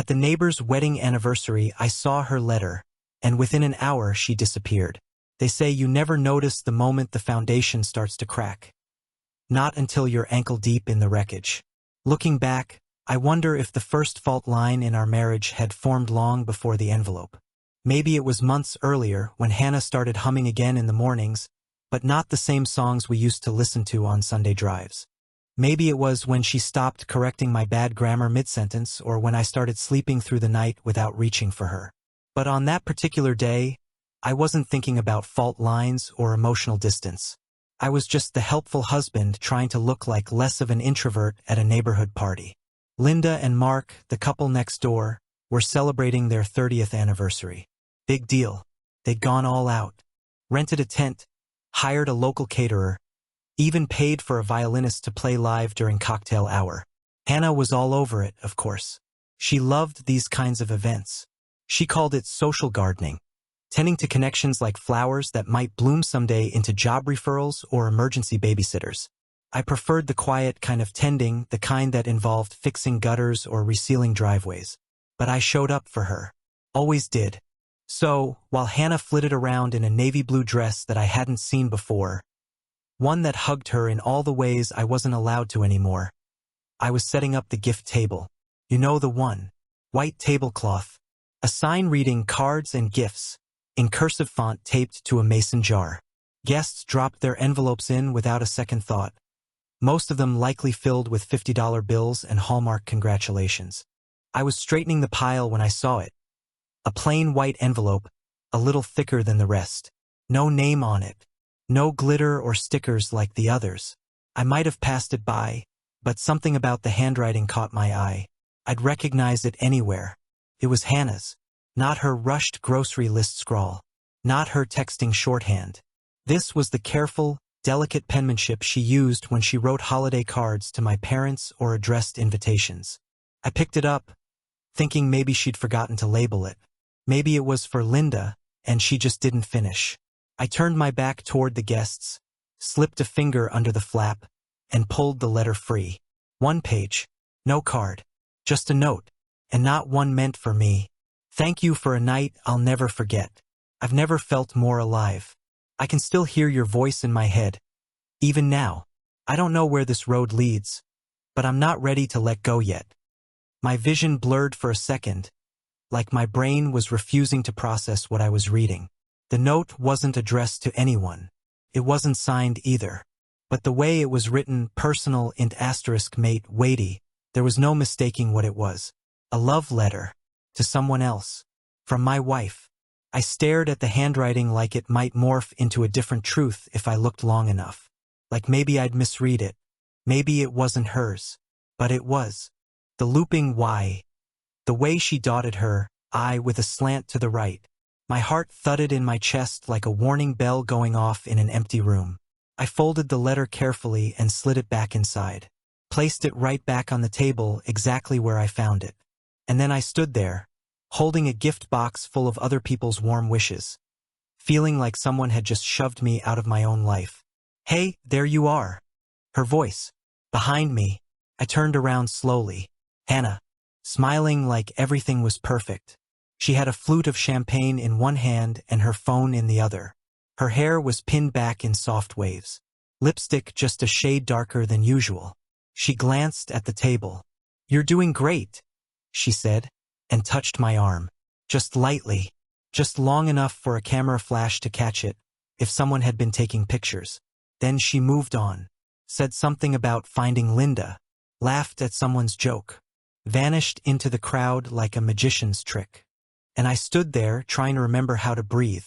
At the neighbor's wedding anniversary, I saw her letter, and within an hour she disappeared. They say you never notice the moment the foundation starts to crack. Not until you're ankle-deep in the wreckage. Looking back, I wonder if the first fault line in our marriage had formed long before the envelope. Maybe it was months earlier when Hannah started humming again in the mornings, but not the same songs we used to listen to on Sunday drives. Maybe it was when she stopped correcting my bad grammar mid-sentence or when I started sleeping through the night without reaching for her. But on that particular day, I wasn't thinking about fault lines or emotional distance. I was just the helpful husband trying to look like less of an introvert at a neighborhood party. Linda and Mark, the couple next door, were celebrating their 30th anniversary. Big deal. They'd gone all out. Rented a tent, hired a local caterer, even paid for a violinist to play live during cocktail hour. Hannah was all over it, of course. She loved these kinds of events. She called it social gardening, tending to connections like flowers that might bloom someday into job referrals or emergency babysitters. I preferred the quiet kind of tending, the kind that involved fixing gutters or resealing driveways. But I showed up for her. Always did. So, while Hannah flitted around in a navy blue dress that I hadn't seen before, one that hugged her in all the ways I wasn't allowed to anymore, I was setting up the gift table. You know the one. White tablecloth. A sign reading cards and gifts, in cursive font taped to a mason jar. Guests dropped their envelopes in without a second thought. Most of them likely filled with $50 bills and Hallmark congratulations. I was straightening the pile when I saw it. A plain white envelope, a little thicker than the rest. No name on it. No glitter or stickers like the others. I might have passed it by, but something about the handwriting caught my eye. I'd recognize it anywhere. It was Hannah's. Not her rushed grocery list scrawl. Not her texting shorthand. This was the careful, delicate penmanship she used when she wrote holiday cards to my parents or addressed invitations. I picked it up, thinking maybe she'd forgotten to label it. Maybe it was for Linda, and she just didn't finish. I turned my back toward the guests, slipped a finger under the flap, and pulled the letter free. One page. No card. Just a note. And not one meant for me. Thank you for a night I'll never forget. I've never felt more alive. I can still hear your voice in my head. Even now. I don't know where this road leads, but I'm not ready to let go yet. My vision blurred for a second, like my brain was refusing to process what I was reading. The note wasn't addressed to anyone. It wasn't signed either. But the way it was written, personal int asterisk mate weighty, there was no mistaking what it was. A love letter. To someone else. From my wife. I stared at the handwriting like it might morph into a different truth if I looked long enough. Like maybe I'd misread it. Maybe it wasn't hers. But it was. The looping Y. The way she dotted her I with a slant to the right. My heart thudded in my chest like a warning bell going off in an empty room. I folded the letter carefully and slid it back inside. Placed it right back on the table exactly where I found it. And then I stood there, holding a gift box full of other people's warm wishes, feeling like someone had just shoved me out of my own life. Hey, there you are. Her voice. Behind me. I turned around slowly. Hannah. Smiling like everything was perfect. She had a flute of champagne in one hand and her phone in the other. Her hair was pinned back in soft waves. Lipstick just a shade darker than usual. She glanced at the table. You're doing great, she said, and touched my arm. Just lightly. Just long enough for a camera flash to catch it, if someone had been taking pictures. Then she moved on. Said something about finding Linda. Laughed at someone's joke. Vanished into the crowd like a magician's trick. And I stood there trying to remember how to breathe.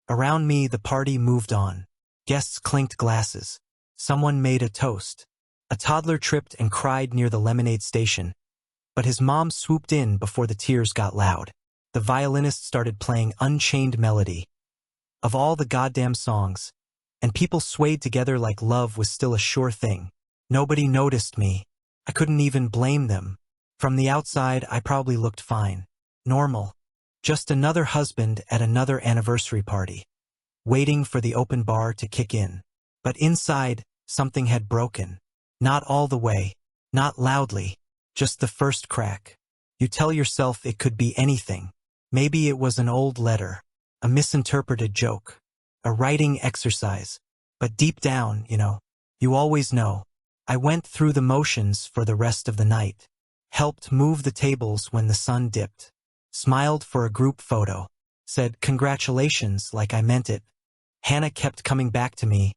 Around me the party moved on. Guests clinked glasses. Someone made a toast. A toddler tripped and cried near the lemonade station. But his mom swooped in before the tears got loud. The violinist started playing Unchained Melody. Of all the goddamn songs. And people swayed together like love was still a sure thing. Nobody noticed me. I couldn't even blame them. From the outside, I probably looked fine. Normal. Just another husband at another anniversary party. Waiting for the open bar to kick in. But inside, something had broken. Not all the way. Not loudly. Just the first crack. You tell yourself it could be anything. Maybe it was an old letter, a misinterpreted joke, a writing exercise. But deep down, you always know. I went through the motions for the rest of the night, helped move the tables when the sun dipped, smiled for a group photo, said congratulations like I meant it. Hannah kept coming back to me,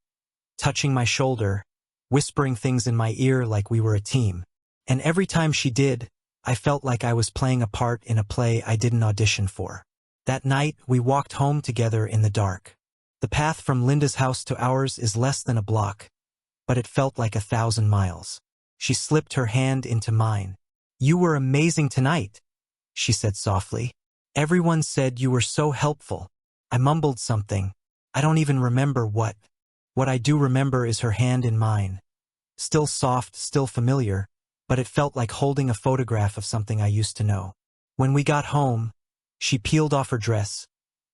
touching my shoulder, whispering things in my ear like we were a team. And every time she did, I felt like I was playing a part in a play I didn't audition for. That night, we walked home together in the dark. The path from Linda's house to ours is less than a block, but it felt like 1,000 miles. She slipped her hand into mine. "You were amazing tonight," she said softly. "Everyone said you were so helpful." I mumbled something. I don't even remember what. What I do remember is her hand in mine. Still soft, still familiar, but it felt like holding a photograph of something I used to know. When we got home, she peeled off her dress,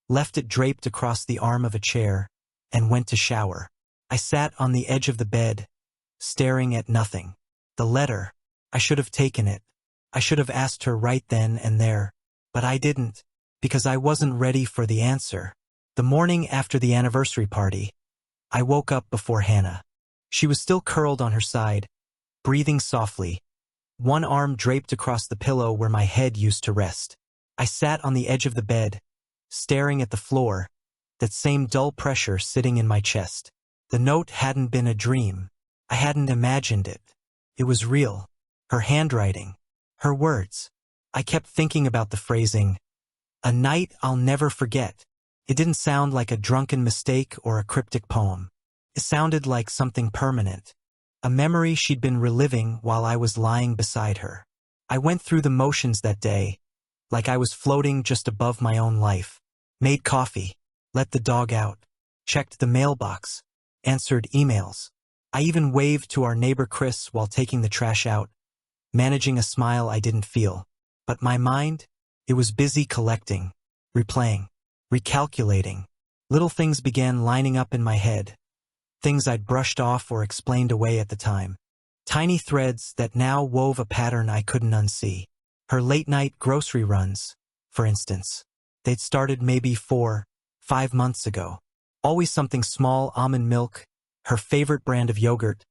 left it draped across the arm of a chair, and went to shower. I sat on the edge of the bed, staring at nothing. The letter. I should have taken it. I should have asked her right then and there. But I didn't, because I wasn't ready for the answer. The morning after the anniversary party, I woke up before Hannah. She was still curled on her side, breathing softly, one arm draped across the pillow where my head used to rest. I sat on the edge of the bed, staring at the floor, that same dull pressure sitting in my chest. The note hadn't been a dream. I hadn't imagined it. It was real. Her handwriting. Her words. I kept thinking about the phrasing, "A night I'll never forget." It didn't sound like a drunken mistake or a cryptic poem. It sounded like something permanent. A memory she'd been reliving while I was lying beside her. I went through the motions that day, like I was floating just above my own life. Made coffee, let the dog out, checked the mailbox, answered emails. I even waved to our neighbor Chris while taking the trash out, managing a smile I didn't feel. But my mind, it was busy collecting, replaying, recalculating. Little things began lining up in my head, things I'd brushed off or explained away at the time. Tiny threads that now wove a pattern I couldn't unsee. Her late-night grocery runs, for instance. They'd started maybe 4-5 months ago. Always something small: almond milk, her favorite brand of yogurt,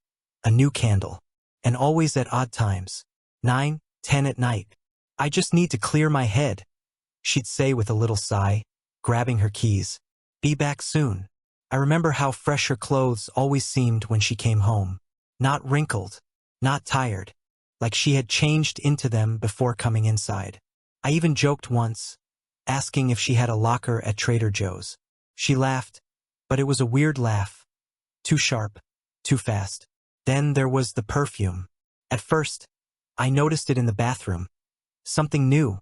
a new candle. And always at odd times, 9-10 at night. "I just need to clear my head," she'd say with a little sigh, grabbing her keys. "Be back soon." I remember how fresh her clothes always seemed when she came home. Not wrinkled, not tired, like she had changed into them before coming inside. I even joked once, asking if she had a locker at Trader Joe's. She laughed, but it was a weird laugh. Too sharp, too fast. Then there was the perfume. At first, I noticed it in the bathroom. Something new,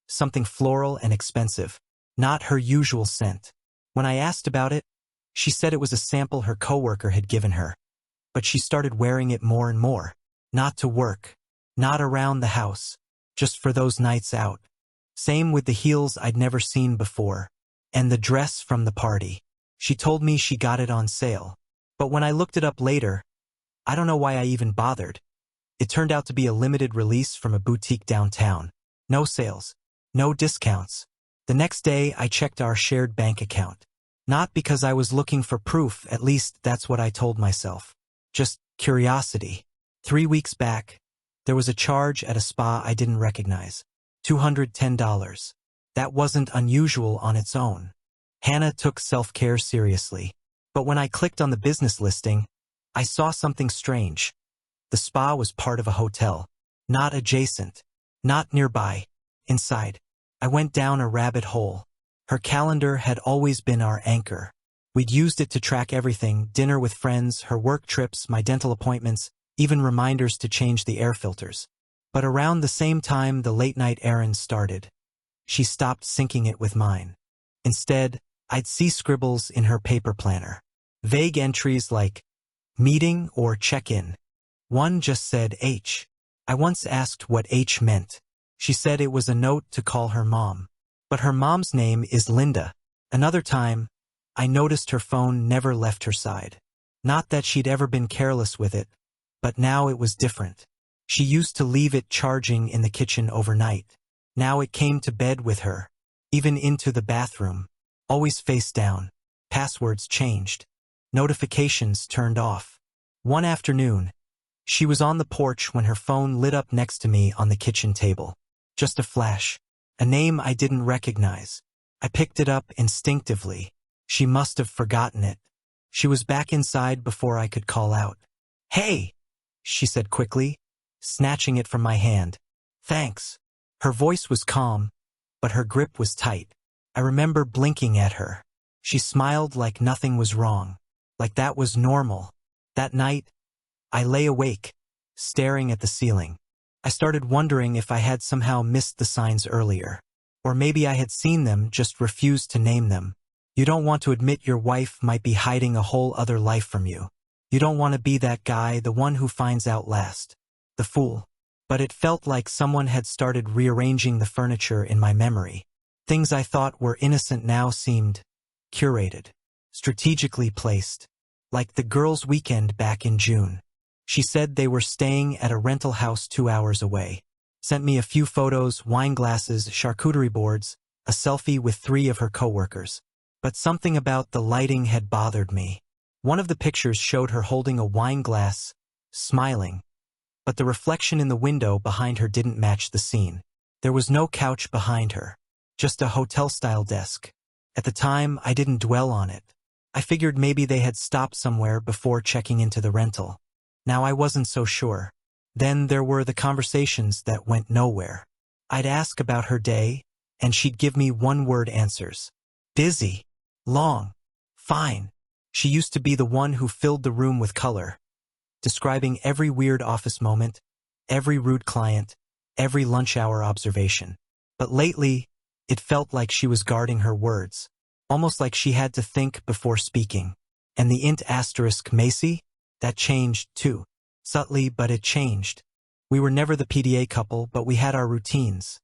something floral and expensive. Not her usual scent. When I asked about it, she said it was a sample her coworker had given her. But she started wearing it more and more. Not to work, not around the house, just for those nights out. Same with the heels I'd never seen before. And the dress from the party. She told me she got it on sale. But when I looked it up later, I don't know why I even bothered. It turned out to be a limited release from a boutique downtown. No sales, no discounts. The next day, I checked our shared bank account. Not because I was looking for proof, at least that's what I told myself. Just curiosity. 3 weeks back, there was a charge at a spa I didn't recognize. $210. That wasn't unusual on its own. Hannah took self-care seriously. But when I clicked on the business listing, I saw something strange. The spa was part of a hotel. Not adjacent. Not nearby. Inside. I went down a rabbit hole. Her calendar had always been our anchor. We'd used it to track everything: dinner with friends, her work trips, my dental appointments, even reminders to change the air filters. But around the same time the late-night errands started, she stopped syncing it with mine. Instead, I'd see scribbles in her paper planner. Vague entries like meeting or check-in. One just said H. I once asked what H meant. She said it was a note to call her mom. But her mom's name is Linda. Another time, I noticed her phone never left her side. Not that she'd ever been careless with it, but now it was different. She used to leave it charging in the kitchen overnight. Now it came to bed with her, even into the bathroom, always face down. Passwords changed. Notifications turned off. One afternoon, she was on the porch when her phone lit up next to me on the kitchen table. Just a flash. A name I didn't recognize. I picked it up instinctively. She must have forgotten it. She was back inside before I could call out. "Hey!" she said quickly, snatching it from my hand. "Thanks." Her voice was calm, but her grip was tight. I remember blinking at her. She smiled like nothing was wrong, like that was normal. That night, I lay awake, staring at the ceiling. I started wondering if I had somehow missed the signs earlier. Or maybe I had seen them, just refused to name them. You don't want to admit your wife might be hiding a whole other life from you. You don't want to be that guy, the one who finds out last. The fool. But it felt like someone had started rearranging the furniture in my memory. Things I thought were innocent now seemed curated, strategically placed. Like the girls' weekend back in June. She said they were staying at a rental house 2 hours away. Sent me a few photos, wine glasses, charcuterie boards, a selfie with 3 of her coworkers. But something about the lighting had bothered me. One of the pictures showed her holding a wine glass, smiling. But the reflection in the window behind her didn't match the scene. There was no couch behind her. Just a hotel-style desk. At the time, I didn't dwell on it. I figured maybe they had stopped somewhere before checking into the rental. Now I wasn't so sure. Then there were the conversations that went nowhere. I'd ask about her day, and she'd give me one-word answers. Busy. Long. Fine. She used to be the one who filled the room with color, describing every weird office moment, every rude client, every lunch hour observation. But lately, it felt like she was guarding her words, almost like she had to think before speaking. And the int asterisk Macy? That changed too. Subtly, but it changed. We were never the PDA couple, but we had our routines.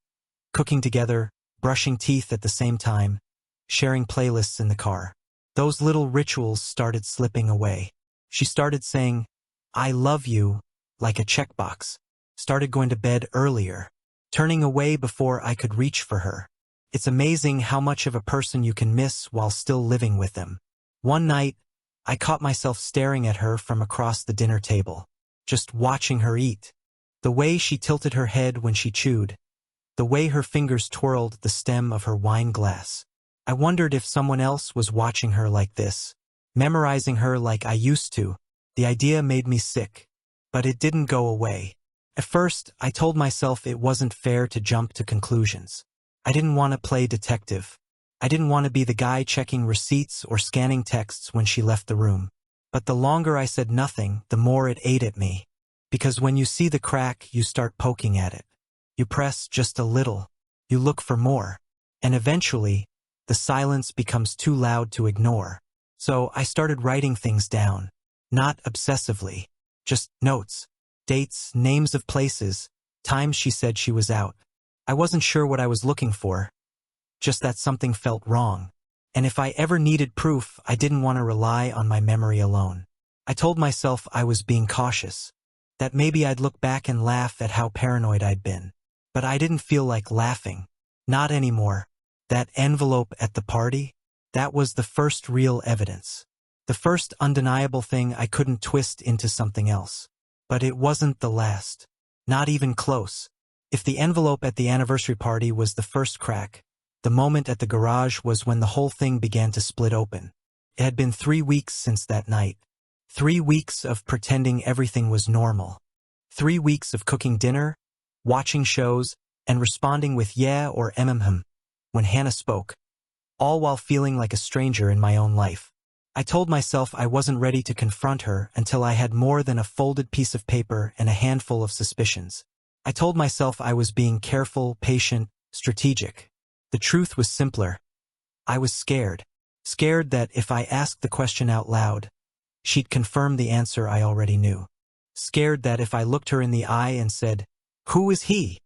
Cooking together, brushing teeth at the same time, sharing playlists in the car. Those little rituals started slipping away. She started saying, "I love you," like a checkbox. Started going to bed earlier, turning away before I could reach for her. It's amazing how much of a person you can miss while still living with them. One night, I caught myself staring at her from across the dinner table, just watching her eat. The way she tilted her head when she chewed, the way her fingers twirled the stem of her wine glass. I wondered if someone else was watching her like this, memorizing her like I used to. The idea made me sick, but it didn't go away. At first, I told myself it wasn't fair to jump to conclusions. I didn't want to play detective. I didn't want to be the guy checking receipts or scanning texts when she left the room. But the longer I said nothing, the more it ate at me. Because when you see the crack, you start poking at it. You press just a little. You look for more. And eventually, the silence becomes too loud to ignore. So I started writing things down. Not obsessively. Just notes. Dates, names of places, times she said she was out. I wasn't sure what I was looking for. Just that something felt wrong. And if I ever needed proof, I didn't want to rely on my memory alone. I told myself I was being cautious. That maybe I'd look back and laugh at how paranoid I'd been. But I didn't feel like laughing. Not anymore. That envelope at the party? That was the first real evidence. The first undeniable thing I couldn't twist into something else. But it wasn't the last. Not even close. If the envelope at the anniversary party was the first crack, the moment at the garage was when the whole thing began to split open. It had been 3 weeks since that night. 3 weeks of pretending everything was normal. 3 weeks of cooking dinner, watching shows, and responding with yeah or when Hannah spoke, all while feeling like a stranger in my own life. I told myself I wasn't ready to confront her until I had more than a folded piece of paper and a handful of suspicions. I told myself I was being careful, patient, strategic. The truth was simpler. I was scared. Scared that if I asked the question out loud, she'd confirm the answer I already knew. Scared that if I looked her in the eye and said, "Who is he?"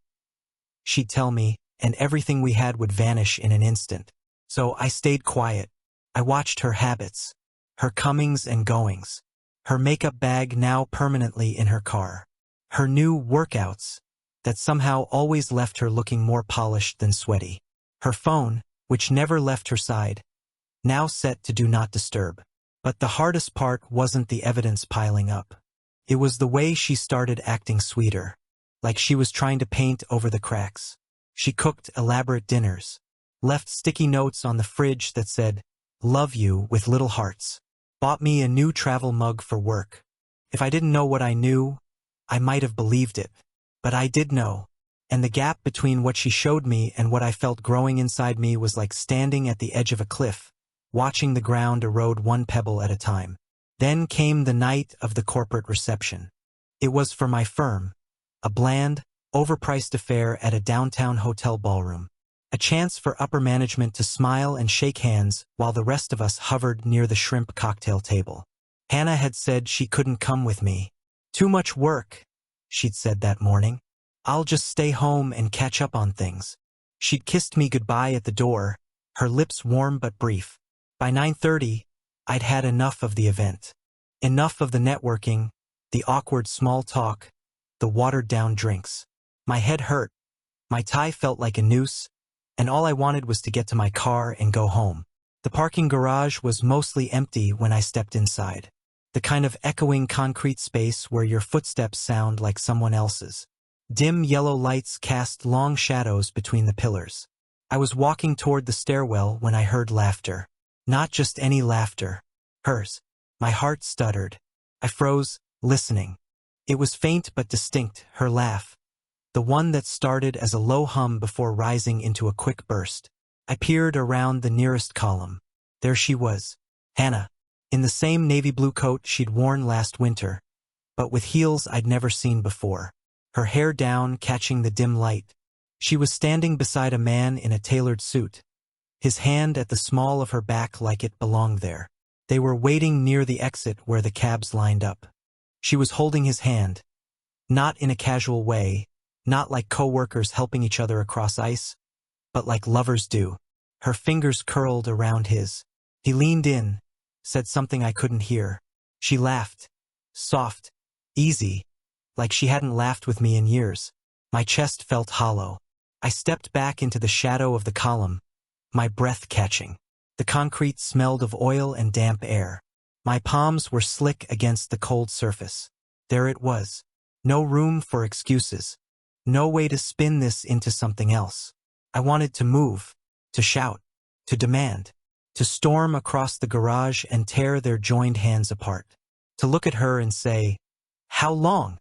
she'd tell me, and everything we had would vanish in an instant. So I stayed quiet. I watched her habits, her comings and goings, her makeup bag now permanently in her car, her new workouts, that somehow always left her looking more polished than sweaty. Her phone, which never left her side, now set to do not disturb. But the hardest part wasn't the evidence piling up. It was the way she started acting sweeter, like she was trying to paint over the cracks. She cooked elaborate dinners, left sticky notes on the fridge that said, "Love you," with little hearts, bought me a new travel mug for work. If I didn't know what I knew, I might have believed it. But I did know, and the gap between what she showed me and what I felt growing inside me was like standing at the edge of a cliff, watching the ground erode one pebble at a time. Then came the night of the corporate reception. It was for my firm, a bland, overpriced affair at a downtown hotel ballroom. A chance for upper management to smile and shake hands while the rest of us hovered near the shrimp cocktail table. Hannah had said she couldn't come with me. "Too much work," she'd said that morning. "I'll just stay home and catch up on things." She'd kissed me goodbye at the door, her lips warm but brief. By 9:30, I'd had enough of the event. Enough of the networking, the awkward small talk, the watered-down drinks. My head hurt, my tie felt like a noose, and all I wanted was to get to my car and go home. The parking garage was mostly empty when I stepped inside. The kind of echoing concrete space where your footsteps sound like someone else's. Dim yellow lights cast long shadows between the pillars. I was walking toward the stairwell when I heard laughter. Not just any laughter. Hers. My heart stuttered. I froze, listening. It was faint but distinct, her laugh. The one that started as a low hum before rising into a quick burst. I peered around the nearest column. There she was. Hannah. In the same navy blue coat she'd worn last winter, but with heels I'd never seen before. Her hair down, catching the dim light. She was standing beside a man in a tailored suit, his hand at the small of her back like it belonged there. They were waiting near the exit where the cabs lined up. She was holding his hand, not in a casual way, not like co-workers helping each other across ice, but like lovers do. Her fingers curled around his. He leaned in, said something I couldn't hear. She laughed. Soft. Easy. Like she hadn't laughed with me in years. My chest felt hollow. I stepped back into the shadow of the column, my breath catching. The concrete smelled of oil and damp air. My palms were slick against the cold surface. There it was. No room for excuses. No way to spin this into something else. I wanted to move, to shout, to demand, to storm across the garage and tear their joined hands apart. To look at her and say, "How long?"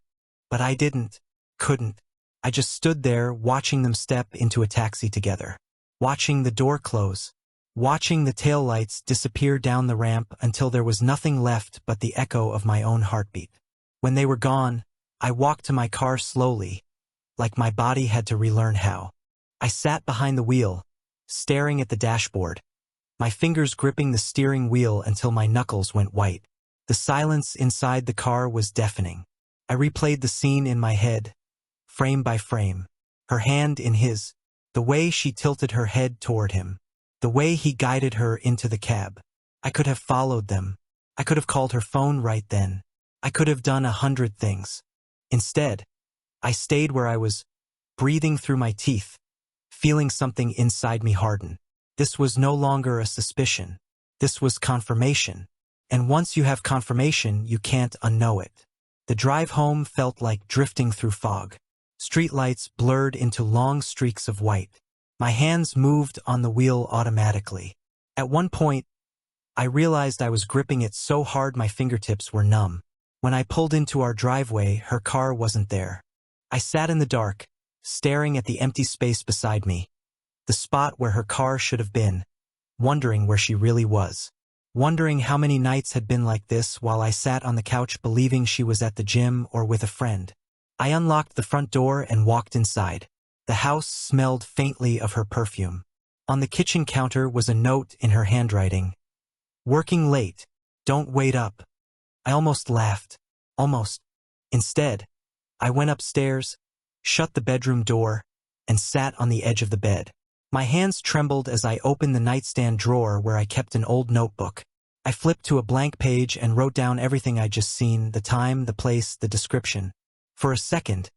But I didn't, couldn't. I just stood there watching them step into a taxi together. Watching the door close. Watching the taillights disappear down the ramp until there was nothing left but the echo of my own heartbeat. When they were gone, I walked to my car slowly, like my body had to relearn how. I sat behind the wheel, staring at the dashboard, my fingers gripping the steering wheel until my knuckles went white. The silence inside the car was deafening. I replayed the scene in my head, frame by frame. Her hand in his, the way she tilted her head toward him, the way he guided her into the cab. I could have followed them. I could have called her phone right then. I could have done 100 things. Instead, I stayed where I was, breathing through my teeth, feeling something inside me harden. This was no longer a suspicion. This was confirmation. And once you have confirmation, you can't unknow it. The drive home felt like drifting through fog. Streetlights blurred into long streaks of white. My hands moved on the wheel automatically. At one point, I realized I was gripping it so hard my fingertips were numb. When I pulled into our driveway, her car wasn't there. I sat in the dark, staring at the empty space beside me, the spot where her car should have been, wondering where she really was. Wondering how many nights had been like this while I sat on the couch believing she was at the gym or with a friend. I unlocked the front door and walked inside. The house smelled faintly of her perfume. On the kitchen counter was a note in her handwriting. "Working late. Don't wait up." I almost laughed. Almost. Instead, I went upstairs, shut the bedroom door, and sat on the edge of the bed. My hands trembled as I opened the nightstand drawer where I kept an old notebook. I flipped to a blank page and wrote down everything I'd just seen, the time, the place, the description. For a second,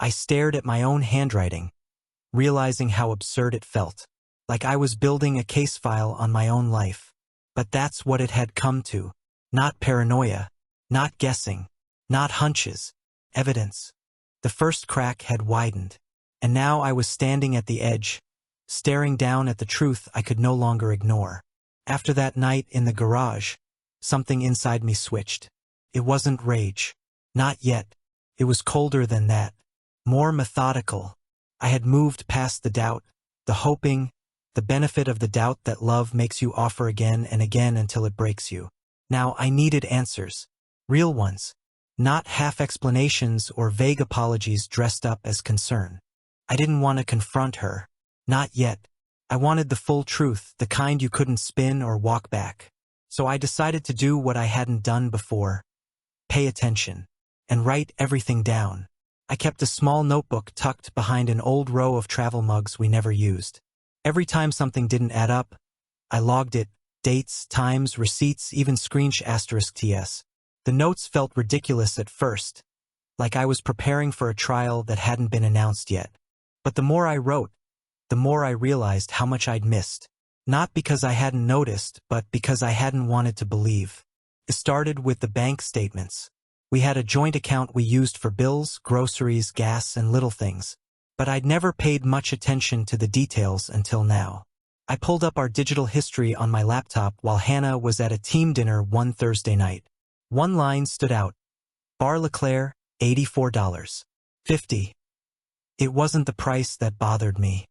I stared at my own handwriting, realizing how absurd it felt. Like I was building a case file on my own life. But that's what it had come to. Not paranoia, not guessing, not hunches, evidence. The first crack had widened, and now I was standing at the edge, staring down at the truth I could no longer ignore. After that night in the garage, something inside me switched. It wasn't rage. Not yet. It was colder than that. More methodical. I had moved past the doubt, the hoping, the benefit of the doubt that love makes you offer again and again until it breaks you. Now I needed answers. Real ones. Not half explanations or vague apologies dressed up as concern. I didn't want to confront her. Not yet. I wanted the full truth, the kind you couldn't spin or walk back. So I decided to do what I hadn't done before. Pay attention. And write everything down. I kept a small notebook tucked behind an old row of travel mugs we never used. Every time something didn't add up, I logged it, dates, times, receipts, even **TS. The notes felt ridiculous at first, like I was preparing for a trial that hadn't been announced yet. But the more I wrote, the more I realized how much I'd missed. Not because I hadn't noticed, but because I hadn't wanted to believe. It started with the bank statements. We had a joint account we used for bills, groceries, gas, and little things. But I'd never paid much attention to the details until now. I pulled up our digital history on my laptop while Hannah was at a team dinner one Thursday night. One line stood out. Bar Leclerc, $84.50. It wasn't the price that bothered me.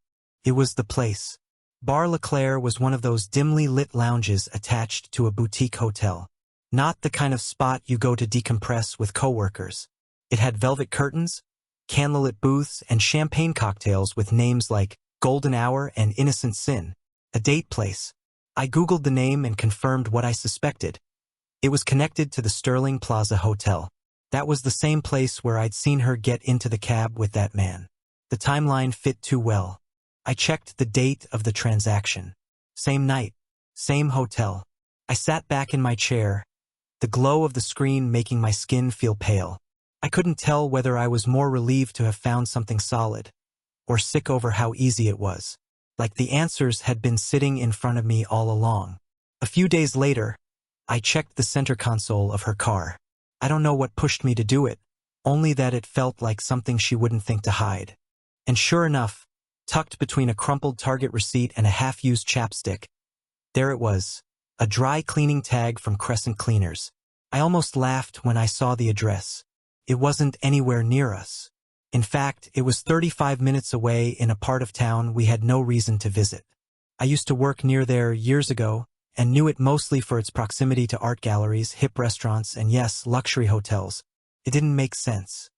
It was the place. Bar Leclerc was one of those dimly lit lounges attached to a boutique hotel. Not the kind of spot you go to decompress with coworkers. It had velvet curtains, candlelit booths, and champagne cocktails with names like Golden Hour and Innocent Sin. A date place. I Googled the name and confirmed what I suspected. It was connected to the Sterling Plaza Hotel. That was the same place where I'd seen her get into the cab with that man. The timeline fit too well. I checked the date of the transaction. Same night. Same hotel. I sat back in my chair, the glow of the screen making my skin feel pale. I couldn't tell whether I was more relieved to have found something solid, or sick over how easy it was. Like the answers had been sitting in front of me all along. A few days later, I checked the center console of her car. I don't know what pushed me to do it, only that it felt like something she wouldn't think to hide. And sure enough, tucked between a crumpled Target receipt and a half-used chapstick, there it was, a dry cleaning tag from Crescent Cleaners. I almost laughed when I saw the address. It wasn't anywhere near us. In fact, it was 35 minutes away in a part of town we had no reason to visit. I used to work near there years ago, and knew it mostly for its proximity to art galleries, hip restaurants, and yes, luxury hotels. It didn't make sense.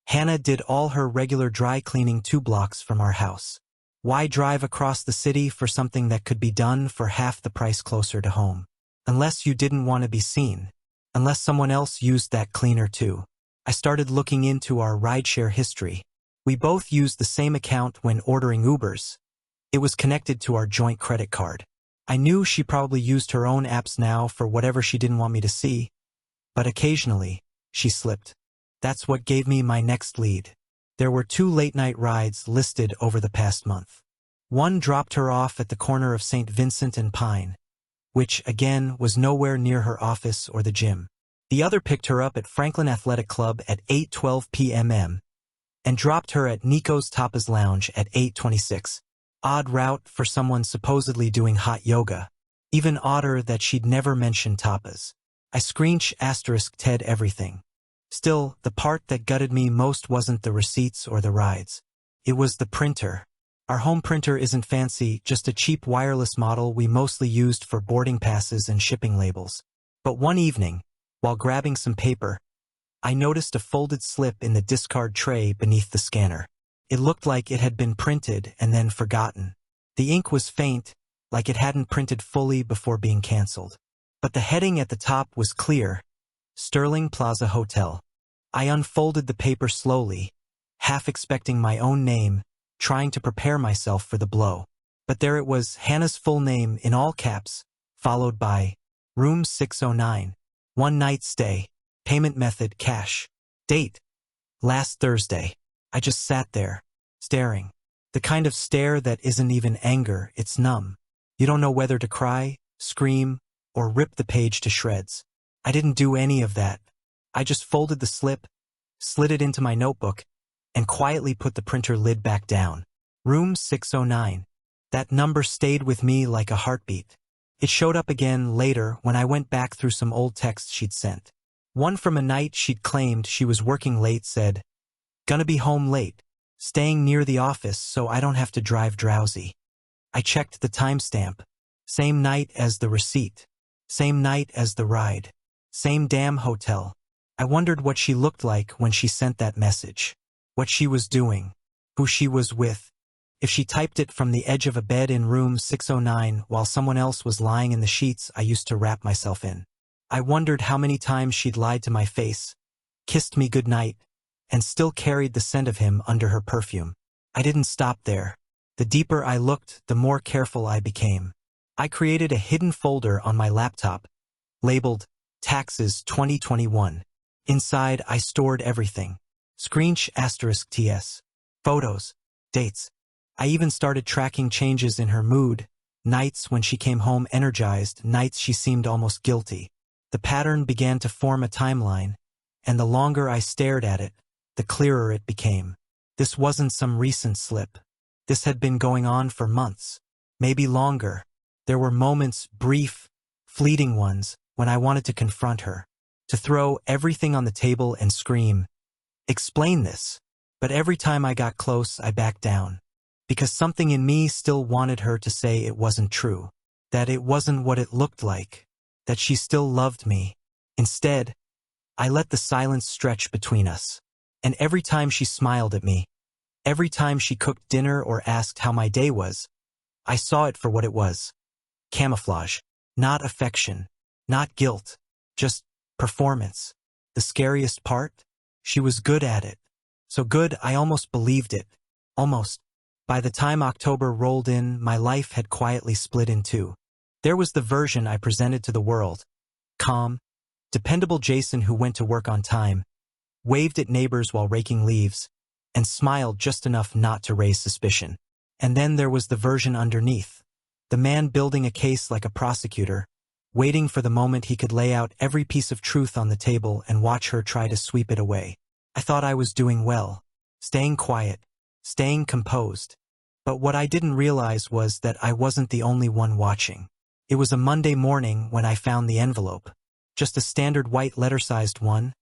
Hannah did all her regular dry cleaning 2 blocks from our house. Why drive across the city for something that could be done for half the price closer to home? Unless you didn't want to be seen. Unless someone else used that cleaner too. I started looking into our rideshare history. We both used the same account when ordering Ubers. It was connected to our joint credit card. I knew she probably used her own apps now for whatever she didn't want me to see, but occasionally, she slipped. That's what gave me my next lead. There were 2 late-night rides listed over the past month. One dropped her off at the corner of St. Vincent and Pine, which, again, was nowhere near her office or the gym. The other picked her up at Franklin Athletic Club at 8:12 p.m. and dropped her at Nico's Tapas Lounge at 8:26. Odd route for someone supposedly doing hot yoga. Even odder that she'd never mentioned tapas. I **Ted everything. Still, the part that gutted me most wasn't the receipts or the rides. It was the printer. Our home printer isn't fancy, just a cheap wireless model we mostly used for boarding passes and shipping labels. But one evening, while grabbing some paper, I noticed a folded slip in the discard tray beneath the scanner. It looked like it had been printed and then forgotten. The ink was faint, like it hadn't printed fully before being canceled. But the heading at the top was clear: Sterling Plaza Hotel. I unfolded the paper slowly, half expecting my own name, trying to prepare myself for the blow. But there it was, Hannah's full name in all caps, followed by Room 609. 1 night stay. Payment method cash. Date: last Thursday. I just sat there, staring. The kind of stare that isn't even anger, it's numb. You don't know whether to cry, scream, or rip the page to shreds. I didn't do any of that. I just folded the slip, slid it into my notebook, and quietly put the printer lid back down. Room 609. That number stayed with me like a heartbeat. It showed up again later when I went back through some old texts she'd sent. One from a night she'd claimed she was working late said, "Gonna be home late, staying near the office so I don't have to drive drowsy." I checked the timestamp. Same night as the receipt. Same night as the ride. Same damn hotel. I wondered what she looked like when she sent that message. What she was doing. Who she was with. If she typed it from the edge of a bed in room 609 while someone else was lying in the sheets I used to wrap myself in. I wondered how many times she'd lied to my face, kissed me goodnight, and still carried the scent of him under her perfume. I didn't stop there. The deeper I looked, the more careful I became. I created a hidden folder on my laptop, labeled Taxes 2021. Inside, I stored everything. *TS. Photos. Dates. I even started tracking changes in her mood, nights when she came home energized, nights she seemed almost guilty. The pattern began to form a timeline, and the longer I stared at it, the clearer it became. This wasn't some recent slip. This had been going on for months, maybe longer. There were moments, brief, fleeting ones, when I wanted to confront her, to throw everything on the table and scream, "Explain this." But every time I got close, I backed down. Because something in me still wanted her to say it wasn't true, that it wasn't what it looked like, that she still loved me. Instead, I let the silence stretch between us. And every time she smiled at me, every time she cooked dinner or asked how my day was, I saw it for what it was. Camouflage. Not affection. Not guilt. Just performance. The scariest part? She was good at it. So good I almost believed it. Almost. By the time October rolled in, my life had quietly split in two. There was the version I presented to the world. Calm, dependable Jason who went to work on time, waved at neighbors while raking leaves, and smiled just enough not to raise suspicion. And then there was the version underneath. The man building a case like a prosecutor, waiting for the moment he could lay out every piece of truth on the table and watch her try to sweep it away. I thought I was doing well, staying quiet, staying composed. But what I didn't realize was that I wasn't the only one watching. It was a Monday morning when I found the envelope. Just a standard white letter-sized one,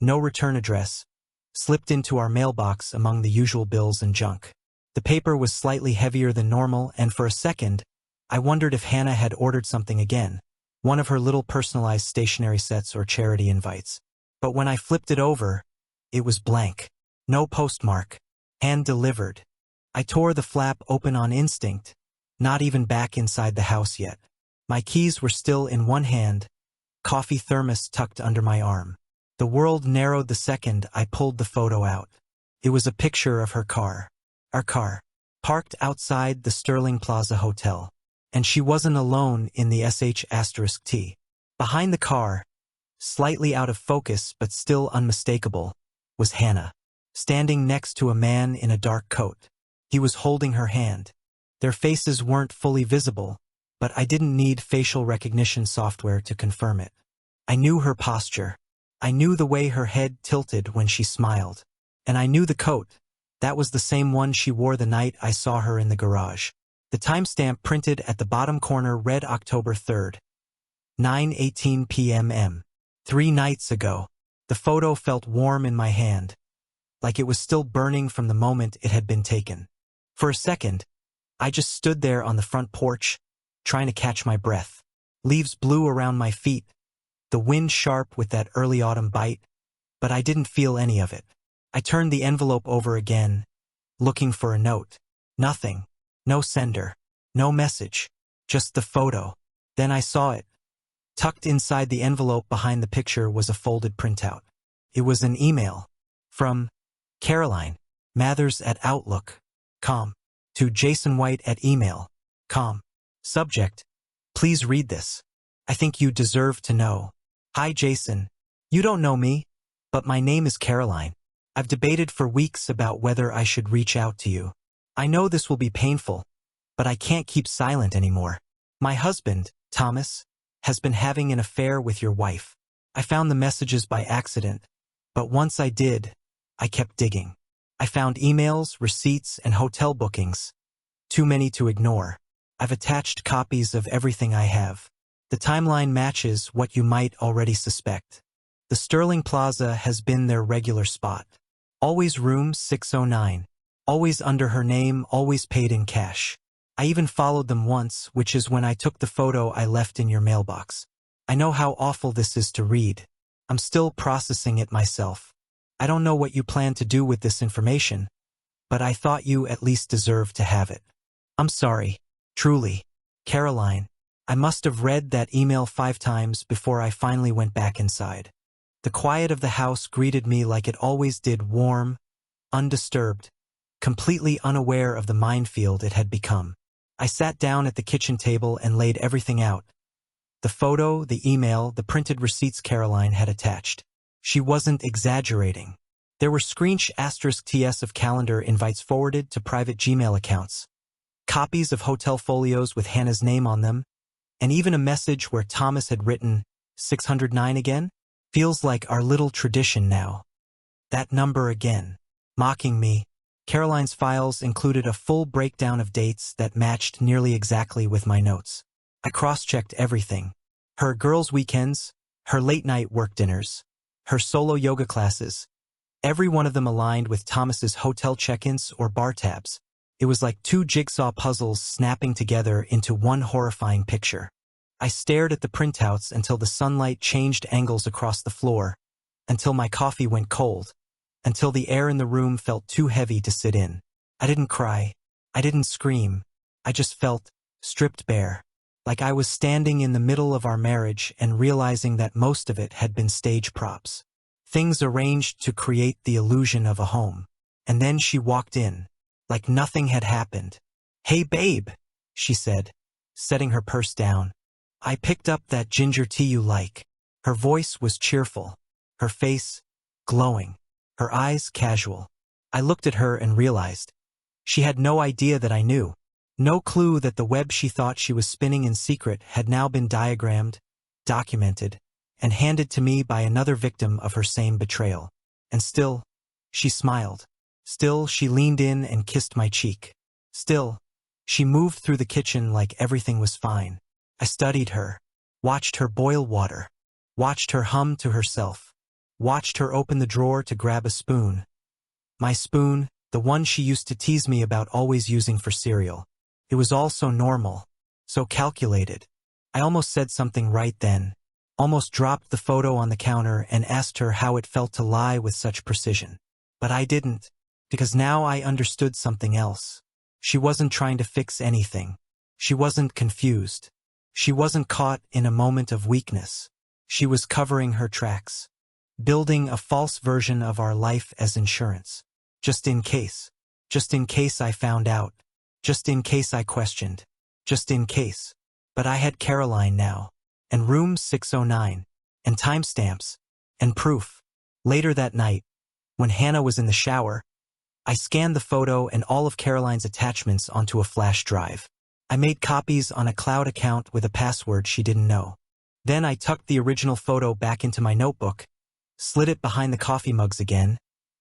no return address, slipped into our mailbox among the usual bills and junk. The paper was slightly heavier than normal, and for a second, I wondered if Hannah had ordered something again, one of her little personalized stationery sets or charity invites. But when I flipped it over, it was blank. No postmark. Hand-delivered. I tore the flap open on instinct, not even back inside the house yet. My keys were still in one hand, coffee thermos tucked under my arm. The world narrowed the second I pulled the photo out. It was a picture of her car. Our car. Parked outside the Sterling Plaza Hotel. And she wasn't alone in the *T. Behind the car, slightly out of focus but still unmistakable, was Hannah, standing next to a man in a dark coat. He was holding her hand. Their faces weren't fully visible, but I didn't need facial recognition software to confirm it. I knew her posture. I knew the way her head tilted when she smiled. And I knew the coat. That was the same one she wore the night I saw her in the garage. The timestamp printed at the bottom corner read October 3rd, 9:18 p.m. 3 nights ago. The photo felt warm in my hand, like it was still burning from the moment it had been taken. For a second, I just stood there on the front porch, trying to catch my breath. Leaves blew around my feet, the wind sharp with that early autumn bite, but I didn't feel any of it. I turned the envelope over again, looking for a note. Nothing. No sender. No message. Just the photo. Then I saw it. Tucked inside the envelope behind the picture was a folded printout. It was an email. From Caroline Mathers at Outlook.com to Jason White at email.com. Subject: Please read this. I think you deserve to know. Hi Jason. You don't know me, but my name is Caroline. I've debated for weeks about whether I should reach out to you. I know this will be painful, but I can't keep silent anymore. My husband, Thomas, has been having an affair with your wife. I found the messages by accident, but once I did, I kept digging. I found emails, receipts, and hotel bookings. Too many to ignore. I've attached copies of everything I have. The timeline matches what you might already suspect. The Sterling Plaza has been their regular spot. Always room 609. Always under her name, always paid in cash. I even followed them once, which is when I took the photo I left in your mailbox. I know how awful this is to read. I'm still processing it myself. I don't know what you plan to do with this information, but I thought you at least deserved to have it. I'm sorry. Truly. Caroline. I must have read that email 5 times before I finally went back inside. The quiet of the house greeted me like it always did, warm, undisturbed, completely unaware of the minefield it had become. I sat down at the kitchen table and laid everything out. The photo, the email, the printed receipts Caroline had attached. She wasn't exaggerating. There were *TS of calendar invites forwarded to private Gmail accounts, copies of hotel folios with Hannah's name on them, and even a message where Thomas had written, 609 again? Feels like our little tradition now. That number again. Mocking me. Caroline's files included a full breakdown of dates that matched nearly exactly with my notes. I cross-checked everything. Her girls' weekends, her late-night work dinners, her solo yoga classes. Every one of them aligned with Thomas's hotel check-ins or bar tabs. It was like 2 jigsaw puzzles snapping together into one horrifying picture. I stared at the printouts until the sunlight changed angles across the floor, until my coffee went cold, until the air in the room felt too heavy to sit in. I didn't cry. I didn't scream. I just felt stripped bare, like I was standing in the middle of our marriage and realizing that most of it had been stage props. Things arranged to create the illusion of a home. And then she walked in, like nothing had happened. "Hey babe," she said, setting her purse down. "I picked up that ginger tea you like." Her voice was cheerful, her face glowing, her eyes casual. I looked at her and realized she had no idea that I knew, no clue that the web she thought she was spinning in secret had now been diagrammed, documented, and handed to me by another victim of her same betrayal. And still, she smiled. Still, she leaned in and kissed my cheek. Still, she moved through the kitchen like everything was fine. I studied her, watched her boil water, watched her hum to herself, watched her open the drawer to grab a spoon. My spoon, the one she used to tease me about always using for cereal. It was all so normal, so calculated. I almost said something right then, almost dropped the photo on the counter and asked her how it felt to lie with such precision. But I didn't, because now I understood something else. She wasn't trying to fix anything. She wasn't confused. She wasn't caught in a moment of weakness. She was covering her tracks, building a false version of our life as insurance. Just in case. Just in case I found out. Just in case I questioned. Just in case. But I had Caroline now, and room 609, and timestamps, and proof. Later that night, when Hannah was in the shower, I scanned the photo and all of Caroline's attachments onto a flash drive. I made copies on a cloud account with a password she didn't know. Then I tucked the original photo back into my notebook, slid it behind the coffee mugs again,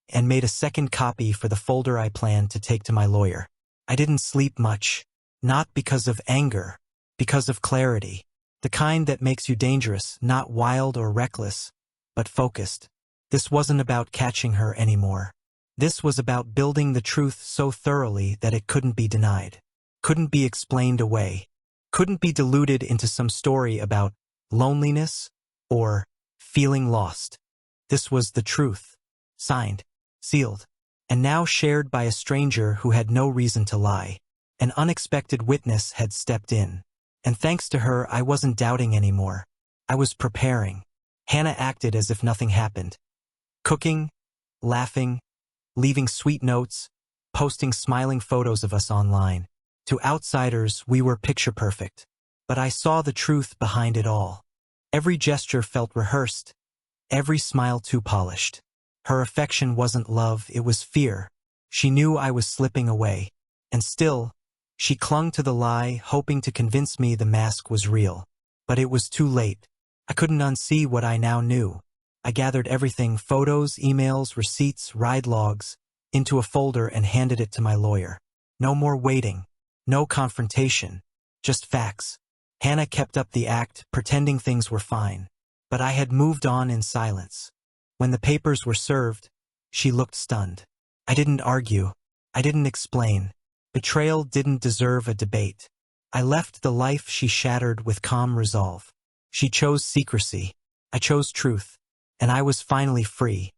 and made a second copy for the folder I planned to take to my lawyer. I didn't sleep much, not because of anger, because of clarity, the kind that makes you dangerous, not wild or reckless, but focused. This wasn't about catching her anymore. This was about building the truth so thoroughly that it couldn't be denied. Couldn't be explained away, couldn't be diluted into some story about loneliness or feeling lost. This was the truth, signed, sealed, and now shared by a stranger who had no reason to lie. An unexpected witness had stepped in, and thanks to her I wasn't doubting anymore. I was preparing. Hannah acted as if nothing happened, cooking, laughing, leaving sweet notes, posting smiling photos of us online. To outsiders, we were picture perfect. But I saw the truth behind it all. Every gesture felt rehearsed, every smile too polished. Her affection wasn't love, it was fear. She knew I was slipping away. And still, she clung to the lie, hoping to convince me the mask was real. But it was too late. I couldn't unsee what I now knew. I gathered everything, photos, emails, receipts, ride logs, into a folder and handed it to my lawyer. No more waiting. No confrontation. Just facts. Hannah kept up the act, pretending things were fine. But I had moved on in silence. When the papers were served, she looked stunned. I didn't argue. I didn't explain. Betrayal didn't deserve a debate. I left the life she shattered with calm resolve. She chose secrecy. I chose truth. And I was finally free.